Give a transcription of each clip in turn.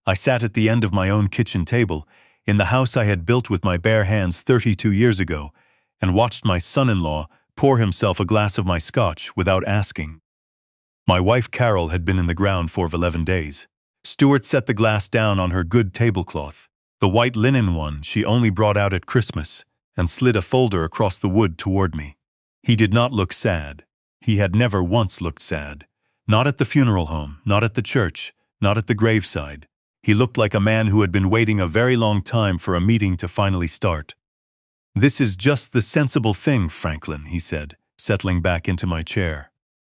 I sat at the end of my own kitchen table, in the house I had built with my bare hands 32 years ago, and watched my son-in-law pour himself a glass of my scotch without asking. My wife Carol had been in the ground for 11 days. Stuart set the glass down on her good tablecloth, the white linen one she only brought out at Christmas, and slid a folder across the wood toward me. He did not look sad. He had never once looked sad. Not at the funeral home, not at the church, not at the graveside. He looked like a man who had been waiting a very long time for a meeting to finally start. "This is just the sensible thing, Franklin," he said, settling back into my chair.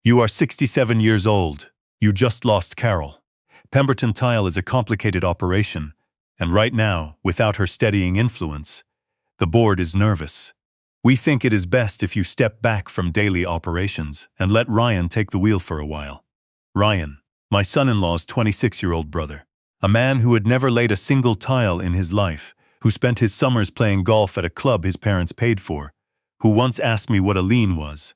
"You are 67 years old. You just lost Carol. Pemberton Tile is a complicated operation, and right now, without her steadying influence, the board is nervous. We think it is best if you step back from daily operations and let Ryan take the wheel for a while." Ryan, my son-in-law's 26-year-old brother, a man who had never laid a single tile in his life, who spent his summers playing golf at a club his parents paid for, who once asked me what a lien was.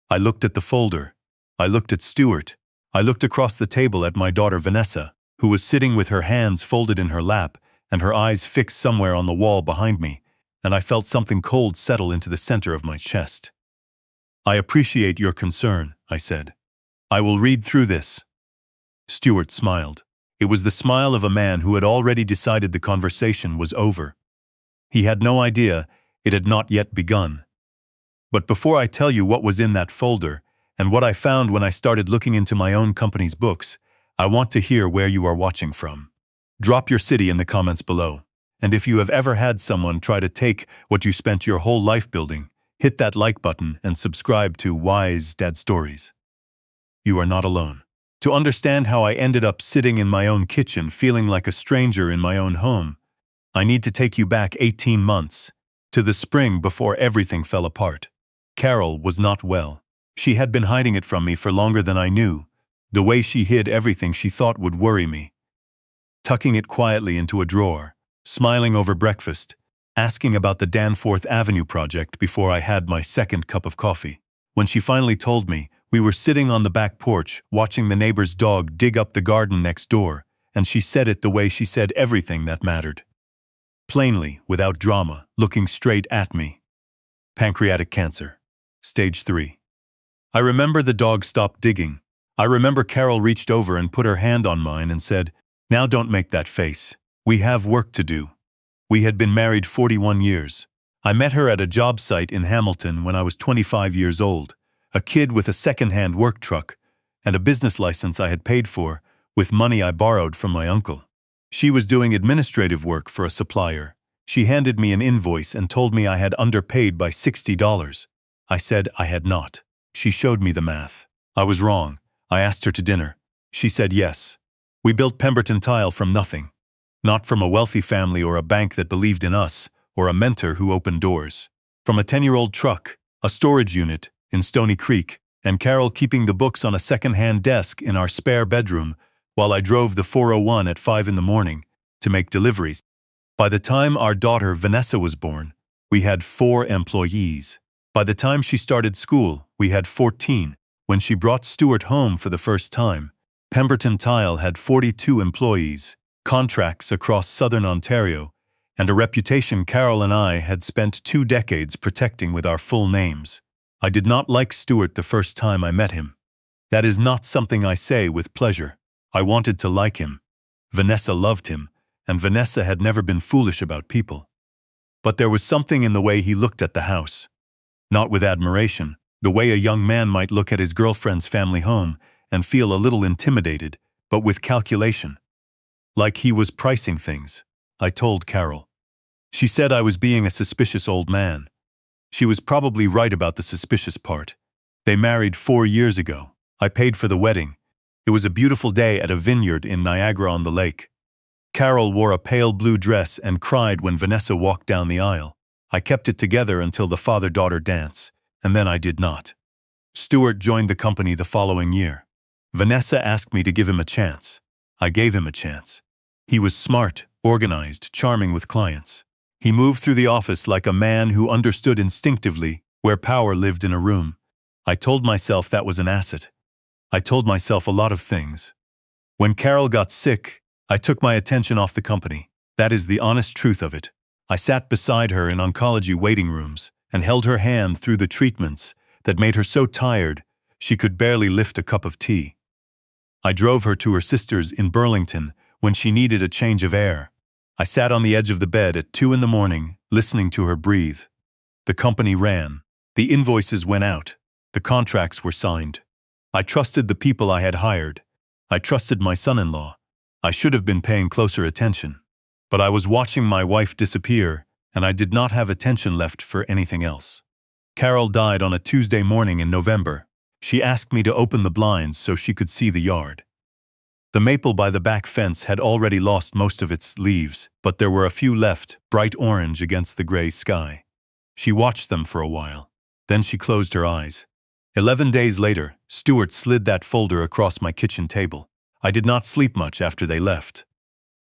I looked at the folder. I looked at Stuart. I looked across the table at my daughter Vanessa, who was sitting with her hands folded in her lap and her eyes fixed somewhere on the wall behind me, and I felt something cold settle into the center of my chest. "I appreciate your concern," I said. "I will read through this." Stuart smiled. It was the smile of a man who had already decided the conversation was over. He had no idea it had not yet begun. "But before I tell you what was in that folder, and what I found when I started looking into my own company's books, I want to hear where you are watching from. Drop your city in the comments below. And if you have ever had someone try to take what you spent your whole life building, hit that like button and subscribe to Wise Dad Stories. You are not alone. To understand how I ended up sitting in my own kitchen feeling like a stranger in my own home, I need to take you back 18 months, to the spring before everything fell apart. Carol was not well. She had been hiding it from me for longer than I knew, the way she hid everything she thought would worry me. Tucking it quietly into a drawer, smiling over breakfast, asking about the Danforth Avenue project before I had my second cup of coffee. When she finally told me, we were sitting on the back porch watching the neighbor's dog dig up the garden next door, and she said it the way she said everything that mattered. Plainly, without drama, looking straight at me. Pancreatic cancer. Stage 3. I remember the dog stopped digging. I remember Carol reached over and put her hand on mine and said, "Now don't make that face. We have work to do." We had been married 41 years. I met her at a job site in Hamilton when I was 25 years old, a kid with a second-hand work truck and a business license I had paid for with money I borrowed from my uncle. She was doing administrative work for a supplier. She handed me an invoice and told me I had underpaid by $60. I said I had not. She showed me the math. I was wrong. I asked her to dinner. She said yes. We built Pemberton Tile from nothing. Not from a wealthy family or a bank that believed in us, or a mentor who opened doors. From a 10-year-old truck, a storage unit in Stony Creek, and Carol keeping the books on a second-hand desk in our spare bedroom while I drove the 401 at 5 in the morning to make deliveries. By the time our daughter Vanessa was born, we had 4 employees. By the time she started school, we had 14. When she brought Stuart home for the first time, Pemberton Tile had 42 employees, contracts across southern Ontario, and a reputation Carol and I had spent 2 decades protecting with our full names. I did not like Stuart the first time I met him. That is not something I say with pleasure. I wanted to like him. Vanessa loved him, and Vanessa had never been foolish about people. But there was something in the way he looked at the house. Not with admiration, the way a young man might look at his girlfriend's family home and feel a little intimidated, but with calculation. Like he was pricing things. I told Carol. She said I was being a suspicious old man. She was probably right about the suspicious part. They married 4 years ago. I paid for the wedding. It was a beautiful day at a vineyard in Niagara-on-the-Lake. Carol wore a pale blue dress and cried when Vanessa walked down the aisle. I kept it together until the father-daughter dance, and then I did not. Stuart joined the company the following year. Vanessa asked me to give him a chance. I gave him a chance. He was smart, organized, charming with clients. He moved through the office like a man who understood instinctively where power lived in a room. I told myself that was an asset. I told myself a lot of things. When Carol got sick, I took my attention off the company. That is the honest truth of it. I sat beside her in oncology waiting rooms and held her hand through the treatments that made her so tired she could barely lift a cup of tea. I drove her to her sister's in Burlington when she needed a change of air. I sat on the edge of the bed at 2 a.m, listening to her breathe. The company ran. The invoices went out. The contracts were signed. I trusted the people I had hired. I trusted my son-in-law. I should have been paying closer attention. But I was watching my wife disappear, and I did not have attention left for anything else. Carol died on a Tuesday morning in November. She asked me to open the blinds so she could see the yard. The maple by the back fence had already lost most of its leaves, but there were a few left, bright orange against the gray sky. She watched them for a while. Then she closed her eyes. 11 days later, Stuart slid that folder across my kitchen table. I did not sleep much after they left.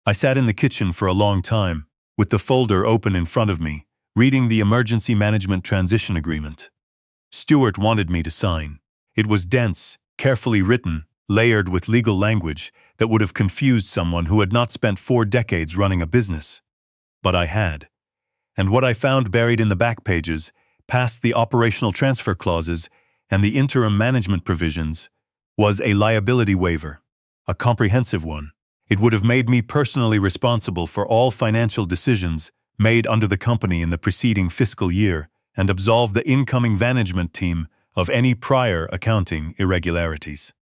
I sat in the kitchen for a long time, with the folder open in front of me, reading the Emergency Management Transition Agreement. Stuart wanted me to sign. It was dense, carefully written, layered with legal language that would have confused someone who had not spent 4 decades running a business. But I had. And what I found buried in the back pages, past the operational transfer clauses and the interim management provisions, was a liability waiver, a comprehensive one. It would have made me personally responsible for all financial decisions made under the company in the preceding fiscal year and absolved the incoming management team of any prior accounting irregularities.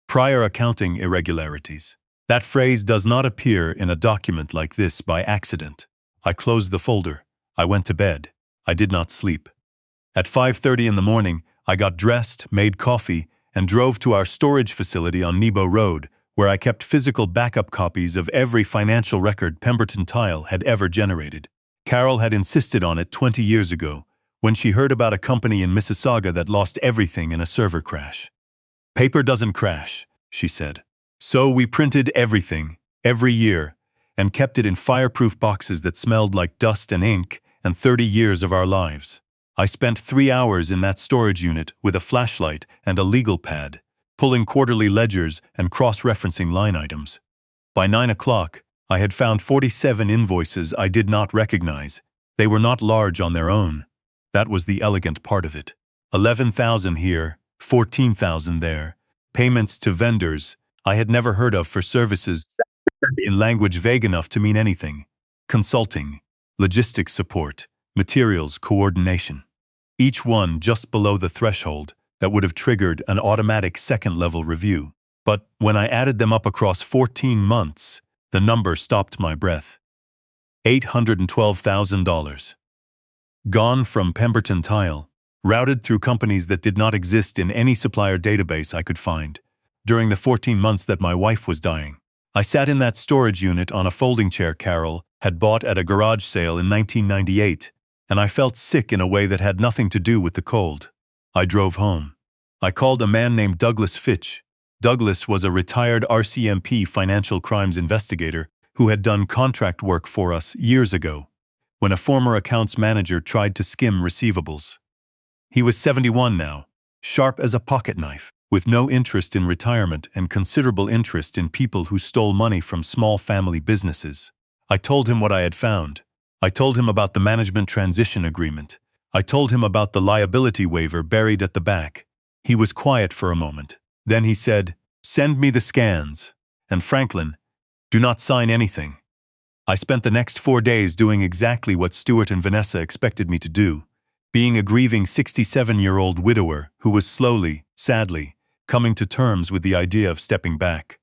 Prior accounting irregularities. That phrase does not appear in a document like this by accident. I closed the folder. I went to bed. I did not sleep. At 5:30 in the morning, I got dressed, made coffee, and drove to our storage facility on Nebo Road, where I kept physical backup copies of every financial record Pemberton Tile had ever generated. Carol had insisted on it 20 years ago, when she heard about a company in Mississauga that lost everything in a server crash. "Paper doesn't crash," she said. So we printed everything, every year, and kept it in fireproof boxes that smelled like dust and ink and 30 years of our lives. I spent 3 hours in that storage unit with a flashlight and a legal pad, pulling quarterly ledgers and cross-referencing line items. By 9 o'clock, I had found 47 invoices I did not recognize. They were not large on their own. That was the elegant part of it. 11,000 here, 14,000 there. Payments to vendors I had never heard of for services in language vague enough to mean anything. Consulting, logistics support, materials coordination. Each one just below the threshold that would have triggered an automatic second-level review. But when I added them up across 14 months, the number stopped my breath. $812,000. Gone from Pemberton Tile, routed through companies that did not exist in any supplier database I could find, during the 14 months that my wife was dying. I sat in that storage unit on a folding chair Carol had bought at a garage sale in 1998, and I felt sick in a way that had nothing to do with the cold. I drove home. I called a man named Douglas Fitch. Douglas was a retired RCMP financial crimes investigator who had done contract work for us years ago, when a former accounts manager tried to skim receivables. He was 71 now, sharp as a pocket knife, with no interest in retirement and considerable interest in people who stole money from small family businesses. I told him what I had found. I told him about the management transition agreement. I told him about the liability waiver buried at the back. He was quiet for a moment. Then he said, "Send me the scans. And Franklin, do not sign anything." I spent the next 4 days doing exactly what Stuart and Vanessa expected me to do, being a grieving 67-year-old widower who was slowly, sadly, coming to terms with the idea of stepping back.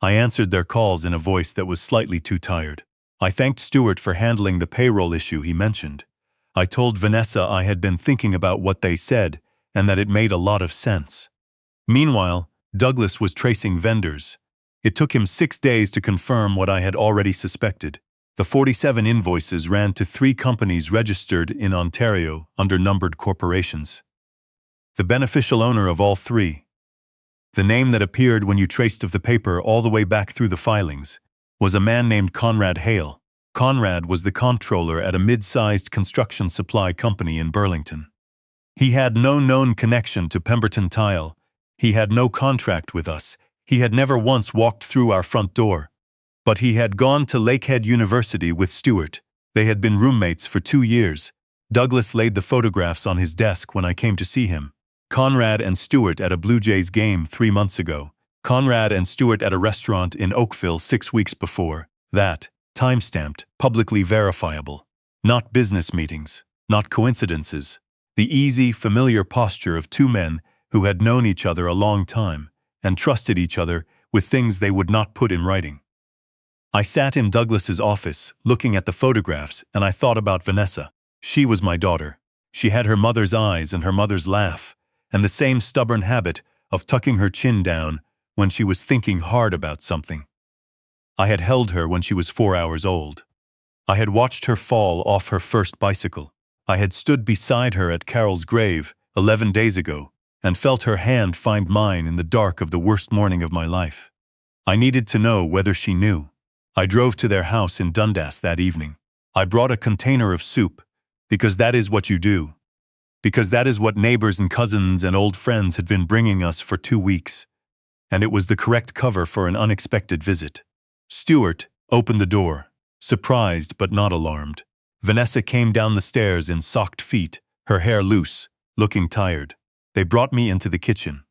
I answered their calls in a voice that was slightly too tired. I thanked Stuart for handling the payroll issue he mentioned. I told Vanessa I had been thinking about what they said and that it made a lot of sense. Meanwhile, Douglas was tracing vendors. It took him 6 days to confirm what I had already suspected. The 47 invoices ran to 3 companies registered in Ontario under numbered corporations. The beneficial owner of all 3, the name that appeared when you traced of the paper all the way back through the filings, was a man named Conrad Hale. Conrad was the comptroller at a mid-sized construction supply company in Burlington. He had no known connection to Pemberton Tile. He had no contract with us. He had never once walked through our front door. But he had gone to Lakehead University with Stewart. They had been roommates for 2 years. Douglas laid the photographs on his desk when I came to see him. Conrad and Stewart at a Blue Jays game 3 months ago. Conrad and Stewart at a restaurant in Oakville 6 weeks before. That, time-stamped, publicly verifiable. Not business meetings, not coincidences. The easy, familiar posture of two men who had known each other a long time and trusted each other with things they would not put in writing. I sat in Douglas's office, looking at the photographs, and I thought about Vanessa. She was my daughter. She had her mother's eyes and her mother's laugh, and the same stubborn habit of tucking her chin down when she was thinking hard about something. I had held her when she was 4 hours old. I had watched her fall off her first bicycle. I had stood beside her at Carol's grave 11 days ago and felt her hand find mine in the dark of the worst morning of my life. I needed to know whether she knew. I drove to their house in Dundas that evening. I brought a container of soup, because that is what you do. Because that is what neighbors and cousins and old friends had been bringing us for 2 weeks. And it was the correct cover for an unexpected visit. Stewart opened the door, surprised but not alarmed. Vanessa came down the stairs in socked feet, her hair loose, looking tired. They brought me into the kitchen.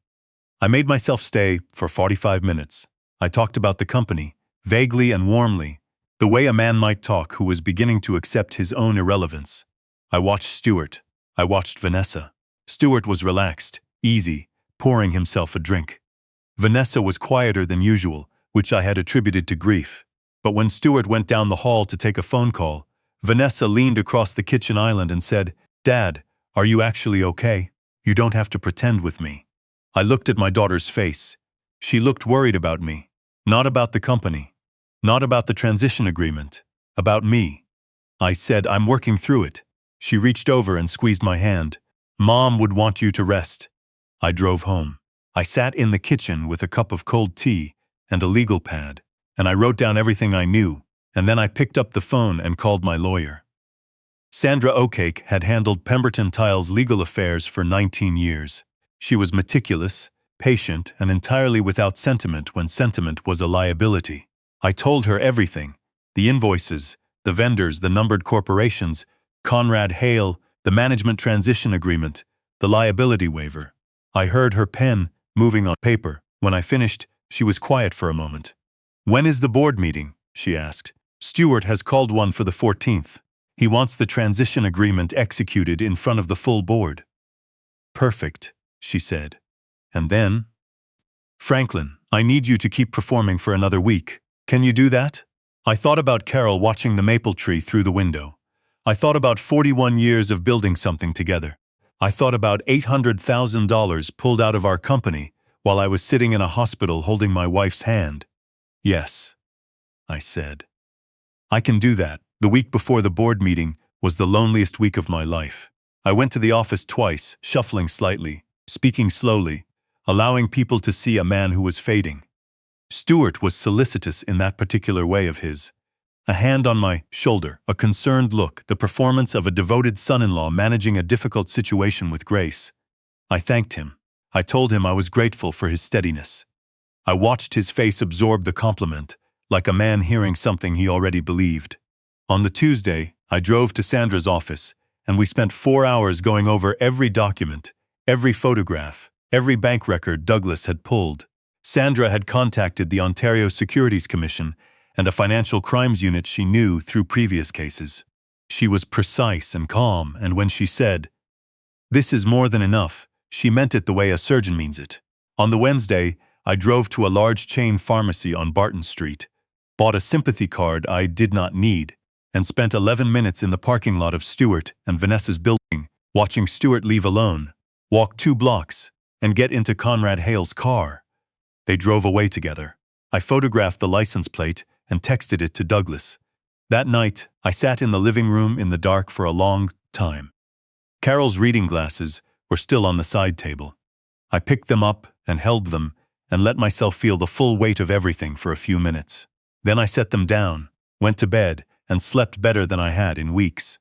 I made myself stay for 45 minutes. I talked about the company, vaguely and warmly, the way a man might talk who was beginning to accept his own irrelevance. I watched Stewart. I watched Vanessa. Stewart was relaxed, easy, pouring himself a drink. Vanessa was quieter than usual, which I had attributed to grief. But when Stewart went down the hall to take a phone call, Vanessa leaned across the kitchen island and said, "Dad, are you actually okay? You don't have to pretend with me." I looked at my daughter's face. She looked worried about me, not about the company. Not about the transition agreement, about me. I said, "I'm working through it." She reached over and squeezed my hand. "Mom would want you to rest." I drove home. I sat in the kitchen with a cup of cold tea and a legal pad, and I wrote down everything I knew, and then I picked up the phone and called my lawyer. Sandra O'Cake had handled Pemberton Tile's legal affairs for 19 years. She was meticulous, patient, and entirely without sentiment when sentiment was a liability. I told her everything, the invoices, the vendors, the numbered corporations, Conrad Hale, the management transition agreement, the liability waiver. I heard her pen moving on paper. When I finished, she was quiet for a moment. "When is the board meeting?" she asked. "Stewart has called one for the 14th. He wants the transition agreement executed in front of the full board." "Perfect," she said. And then, "Franklin, I need you to keep performing for another week. Can you do that?" I thought about Carol watching the maple tree through the window. I thought about 41 years of building something together. I thought about $800,000 pulled out of our company while I was sitting in a hospital holding my wife's hand. "Yes," I said. "I can do that." The week before the board meeting was the loneliest week of my life. I went to the office twice, shuffling slightly, speaking slowly, allowing people to see a man who was fading. Stewart was solicitous in that particular way of his. A hand on my shoulder, a concerned look, the performance of a devoted son-in-law managing a difficult situation with grace. I thanked him. I told him I was grateful for his steadiness. I watched his face absorb the compliment, like a man hearing something he already believed. On the Tuesday, I drove to Sandra's office, and we spent 4 hours going over every document, every photograph, every bank record Douglas had pulled. Sandra had contacted the Ontario Securities Commission and a financial crimes unit she knew through previous cases. She was precise and calm, and when she said, "This is more than enough," she meant it the way a surgeon means it. On the Wednesday, I drove to a large chain pharmacy on Barton Street, bought a sympathy card I did not need, and spent 11 minutes in the parking lot of Stewart and Vanessa's building, watching Stewart leave alone, walk 2 blocks, and get into Conrad Hale's car. They drove away together. I photographed the license plate and texted it to Douglas. That night, I sat in the living room in the dark for a long time. Carol's reading glasses were still on the side table. I picked them up and held them and let myself feel the full weight of everything for a few minutes. Then I set them down, went to bed, and slept better than I had in weeks.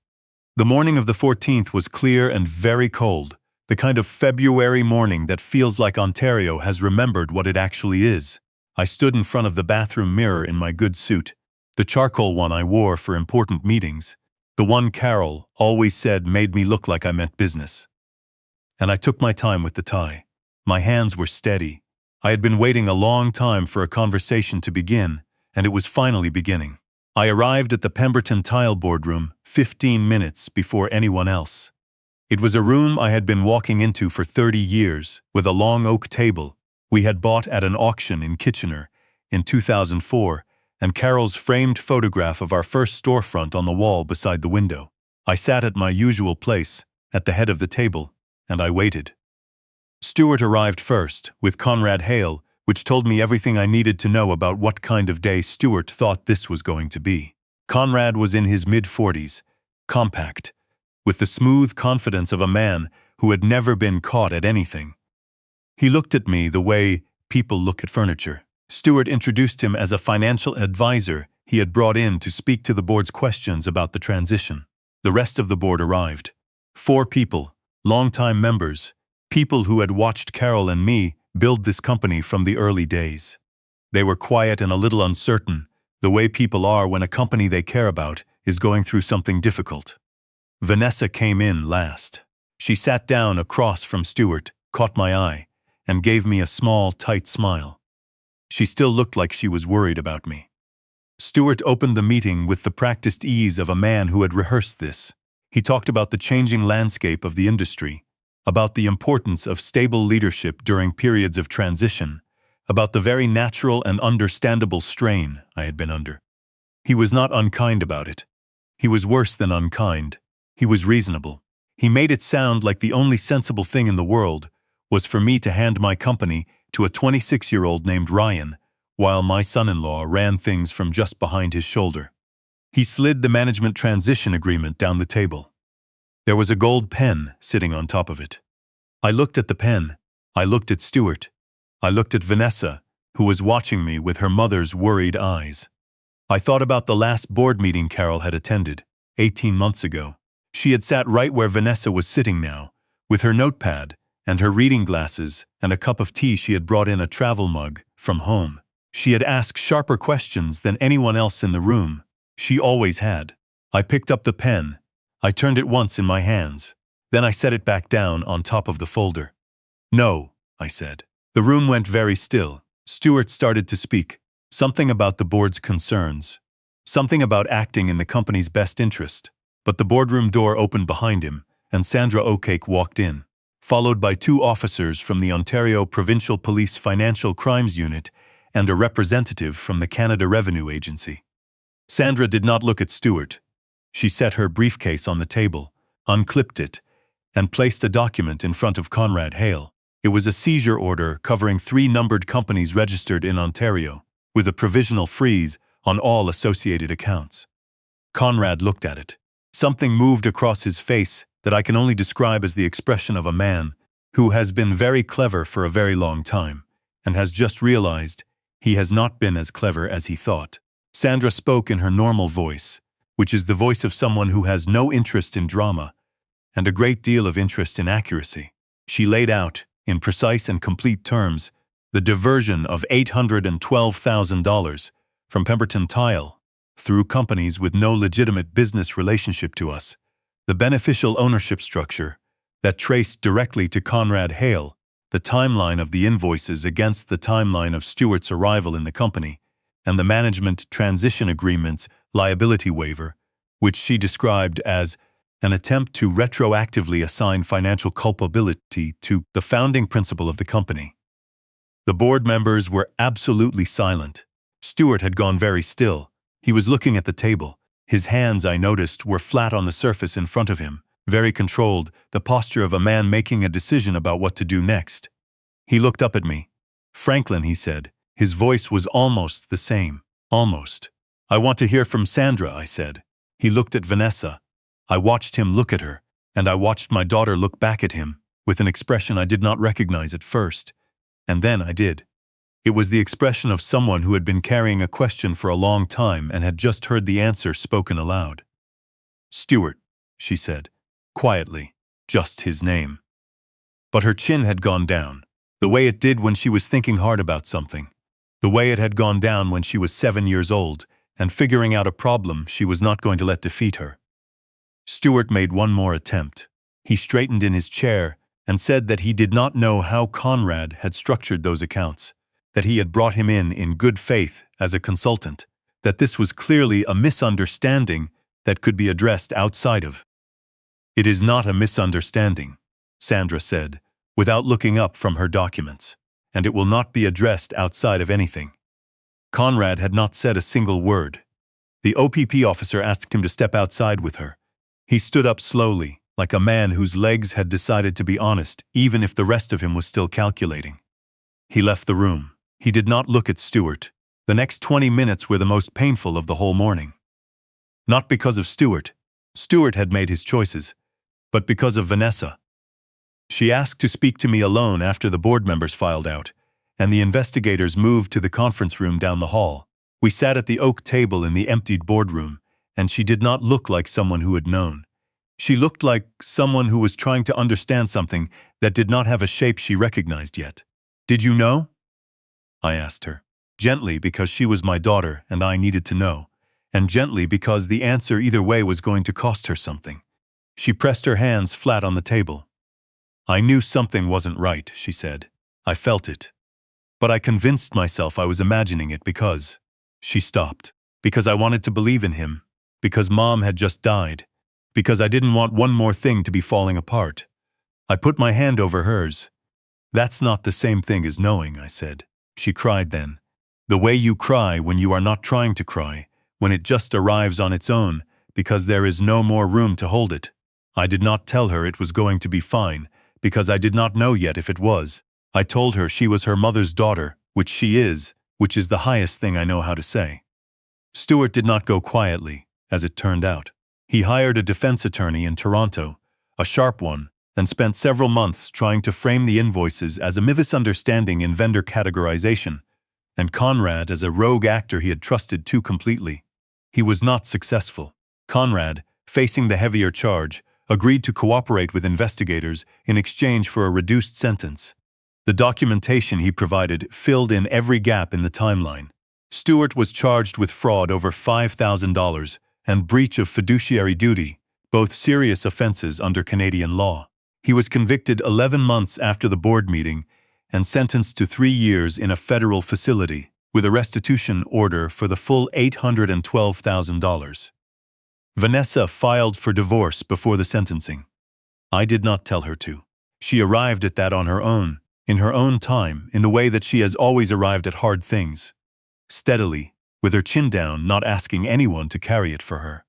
The morning of the 14th was clear and very cold, the kind of February morning that feels like Ontario has remembered what it actually is. I stood in front of the bathroom mirror in my good suit, the charcoal one I wore for important meetings, the one Carol always said made me look like I meant business. And I took my time with the tie. My hands were steady. I had been waiting a long time for a conversation to begin, and it was finally beginning. I arrived at the Pemberton Tile boardroom 15 minutes before anyone else. It was a room I had been walking into for 30 years, with a long oak table we had bought at an auction in Kitchener in 2004, and Carol's framed photograph of our first storefront on the wall beside the window. I sat at my usual place, at the head of the table, and I waited. Stuart arrived first, with Conrad Hale, which told me everything I needed to know about what kind of day Stuart thought this was going to be. Conrad was in his mid-40s, compact, with the smooth confidence of a man who had never been caught at anything. He looked at me the way people look at furniture. Stuart introduced him as a financial advisor he had brought in to speak to the board's questions about the transition. The rest of the board arrived. 4 people, longtime members, people who had watched Carol and me build this company from the early days. They were quiet and a little uncertain, the way people are when a company they care about is going through something difficult. Vanessa came in last. She sat down across from Stuart, caught my eye, and gave me a small, tight smile. She still looked like she was worried about me. Stuart opened the meeting with the practiced ease of a man who had rehearsed this. He talked about the changing landscape of the industry, about the importance of stable leadership during periods of transition, about the very natural and understandable strain I had been under. He was not unkind about it. He was worse than unkind. He was reasonable. He made it sound like the only sensible thing in the world was for me to hand my company to a 26-year-old named Ryan, while my son-in-law ran things from just behind his shoulder. He slid the management transition agreement down the table. There was a gold pen sitting on top of it. I looked at the pen. I looked at Stuart. I looked at Vanessa, who was watching me with her mother's worried eyes. I thought about the last board meeting Carol had attended, 18 months ago. She had sat right where Vanessa was sitting now, with her notepad and her reading glasses and a cup of tea she had brought in a travel mug from home. She had asked sharper questions than anyone else in the room. She always had. I picked up the pen. I turned it once in my hands. Then I set it back down on top of the folder. "No," I said. The room went very still. Stuart started to speak. Something about the board's concerns. Something about acting in the company's best interest. But the boardroom door opened behind him, and Sandra O'Cake walked in, followed by 2 officers from the Ontario Provincial Police Financial Crimes Unit and a representative from the Canada Revenue Agency. Sandra did not look at Stuart. She set her briefcase on the table, unclipped it, and placed a document in front of Conrad Hale. It was a seizure order covering 3 numbered companies registered in Ontario, with a provisional freeze on all associated accounts. Conrad looked at it. Something moved across his face that I can only describe as the expression of a man who has been very clever for a very long time, and has just realized he has not been as clever as he thought. Sandra spoke in her normal voice, which is the voice of someone who has no interest in drama and a great deal of interest in accuracy. She laid out, in precise and complete terms, the diversion of $812,000 from Pemberton Tile through companies with no legitimate business relationship to us, the beneficial ownership structure that traced directly to Conrad Hale, the timeline of the invoices against the timeline of Stuart's arrival in the company, and the management transition agreement's liability waiver, which she described as an attempt to retroactively assign financial culpability to the founding principle of the company. The board members were absolutely silent. Stuart had gone very still. He was looking at the table. His hands, I noticed, were flat on the surface in front of him, very controlled, the posture of a man making a decision about what to do next. He looked up at me. "Franklin," he said. His voice was almost the same. Almost. "I want to hear from Sandra," I said. He looked at Vanessa. I watched him look at her, and I watched my daughter look back at him, with an expression I did not recognize at first. And then I did. It was the expression of someone who had been carrying a question for a long time and had just heard the answer spoken aloud. "Stuart," she said, quietly, just his name. But her chin had gone down, the way it did when she was thinking hard about something. The way it had gone down when she was 7 years old, and figuring out a problem she was not going to let defeat her. Stewart made one more attempt. He straightened in his chair and said that he did not know how Conrad had structured those accounts, that he had brought him in good faith as a consultant, that this was clearly a misunderstanding that could be addressed outside of. "It is not a misunderstanding," Sandra said, without looking up from her documents, "and it will not be addressed outside of anything." Conrad had not said a single word. The OPP officer asked him to step outside with her. He stood up slowly, like a man whose legs had decided to be honest, even if the rest of him was still calculating. He left the room. He did not look at Stewart. The next 20 minutes were the most painful of the whole morning. Not because of Stewart. Stewart had made his choices, but because of Vanessa. She asked to speak to me alone after the board members filed out, and the investigators moved to the conference room down the hall. We sat at the oak table in the emptied boardroom, and she did not look like someone who had known. She looked like someone who was trying to understand something that did not have a shape she recognized yet. "Did you know?" I asked her. Gently, because she was my daughter and I needed to know, and gently because the answer either way was going to cost her something. She pressed her hands flat on the table. "I knew something wasn't right," she said. "I felt it. But I convinced myself I was imagining it because—" She stopped. "Because I wanted to believe in him. Because Mom had just died. Because I didn't want one more thing to be falling apart." I put my hand over hers. "That's not the same thing as knowing," I said. She cried then. The way you cry when you are not trying to cry, when it just arrives on its own, because there is no more room to hold it. I did not tell her it was going to be fine, because I did not know yet if it was. I told her she was her mother's daughter, which she is, which is the highest thing I know how to say. Stewart did not go quietly, as it turned out. He hired a defense attorney in Toronto, a sharp one, and spent several months trying to frame the invoices as a misunderstanding in vendor categorization, and Conrad as a rogue actor he had trusted too completely. He was not successful. Conrad, facing the heavier charge, agreed to cooperate with investigators in exchange for a reduced sentence. The documentation he provided filled in every gap in the timeline. Stewart was charged with fraud over $5,000 and breach of fiduciary duty, both serious offenses under Canadian law. He was convicted 11 months after the board meeting and sentenced to 3 years in a federal facility, with a restitution order for the full $812,000. Vanessa filed for divorce before the sentencing. I did not tell her to. She arrived at that on her own, in her own time, in the way that she has always arrived at hard things. Steadily, with her chin down, not asking anyone to carry it for her.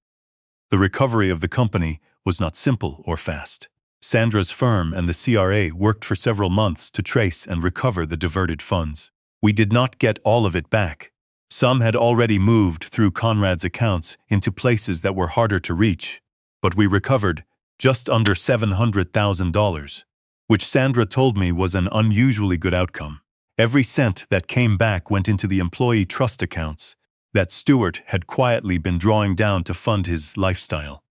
The recovery of the company was not simple or fast. Sandra's firm and the CRA worked for several months to trace and recover the diverted funds. We did not get all of it back. Some had already moved through Conrad's accounts into places that were harder to reach, but we recovered just under $700,000, which Sandra told me was an unusually good outcome. Every cent that came back went into the employee trust accounts that Stewart had quietly been drawing down to fund his lifestyle.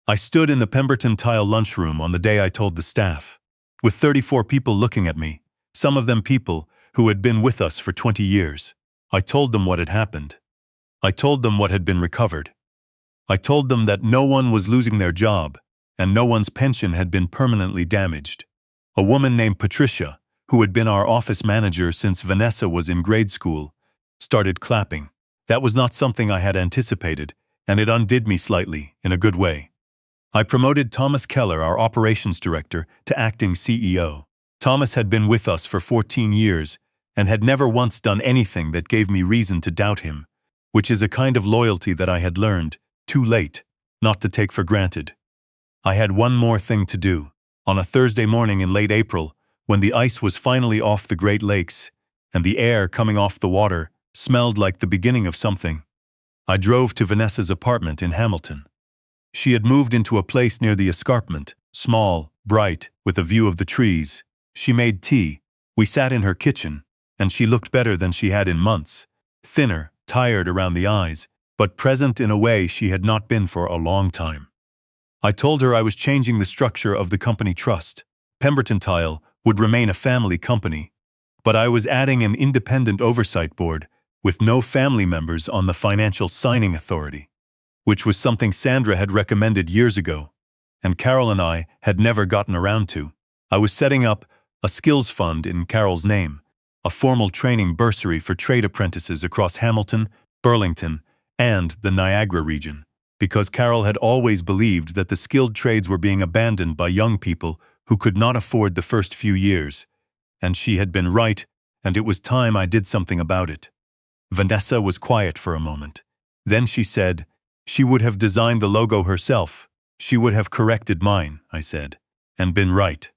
I stood in the Pemberton Tile lunchroom on the day I told the staff, with 34 people looking at me, some of them people who had been with us for 20 years. I told them what had happened. I told them what had been recovered. I told them that no one was losing their job, and no one's pension had been permanently damaged. A woman named Patricia, who had been our office manager since Vanessa was in grade school, started clapping. That was not something I had anticipated, and it undid me slightly, in a good way. I promoted Thomas Keller, our operations director, to acting CEO. Thomas had been with us for 14 years and had never once done anything that gave me reason to doubt him, which is a kind of loyalty that I had learned, too late, not to take for granted. I had one more thing to do. On a Thursday morning in late April, when the ice was finally off the Great Lakes and the air coming off the water smelled like the beginning of something, I drove to Vanessa's apartment in Hamilton. She had moved into a place near the escarpment, small, bright, with a view of the trees. She made tea. We sat in her kitchen, and she looked better than she had in months, thinner, tired around the eyes, but present in a way she had not been for a long time. I told her I was changing the structure of the company trust. Pemberton Tile would remain a family company, But I was adding an independent oversight board with no family members on the financial signing authority, which was something Sandra had recommended years ago, and Carol and I had never gotten around to. I was setting up a skills fund in Carol's name, a formal training bursary for trade apprentices across Hamilton, Burlington, and the Niagara region, because Carol had always believed that the skilled trades were being abandoned by young people who could not afford the first few years, and she had been right, and it was time I did something about it. Vanessa was quiet for a moment. Then she said, "She would have designed the logo herself. She would have corrected mine," I said, "and been right."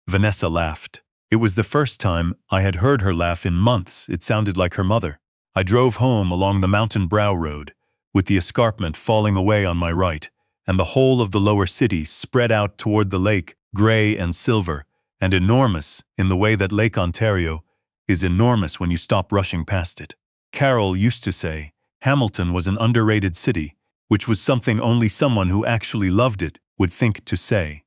Vanessa laughed. It was the first time I had heard her laugh in months. It sounded like her mother. I drove home along the Mountain Brow Road, with the escarpment falling away on my right, and the whole of the lower city spread out toward the lake, gray and silver, and enormous in the way that Lake Ontario is enormous when you stop rushing past it. Carol used to say Hamilton was an underrated city, which was something only someone who actually loved it would think to say.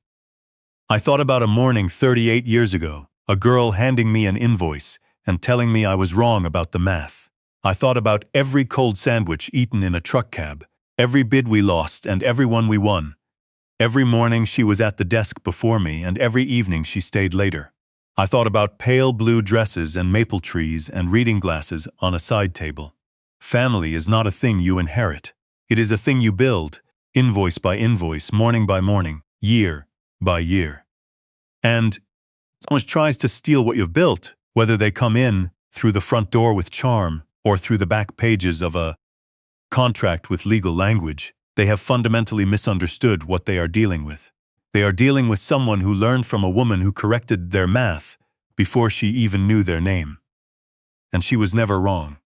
I thought about a morning 38 years ago, a girl handing me an invoice and telling me I was wrong about the math. I thought about every cold sandwich eaten in a truck cab, every bid we lost and every one we won. Every morning she was at the desk before me, and every evening she stayed later. I thought about pale blue dresses and maple trees and reading glasses on a side table. Family is not a thing you inherit. It is a thing you build, invoice by invoice, morning by morning, year by year. And someone tries to steal what you've built, whether they come in through the front door with charm or through the back pages of a contract with legal language, they have fundamentally misunderstood what they are dealing with. They are dealing with someone who learned from a woman who corrected their math before she even knew their name. And she was never wrong.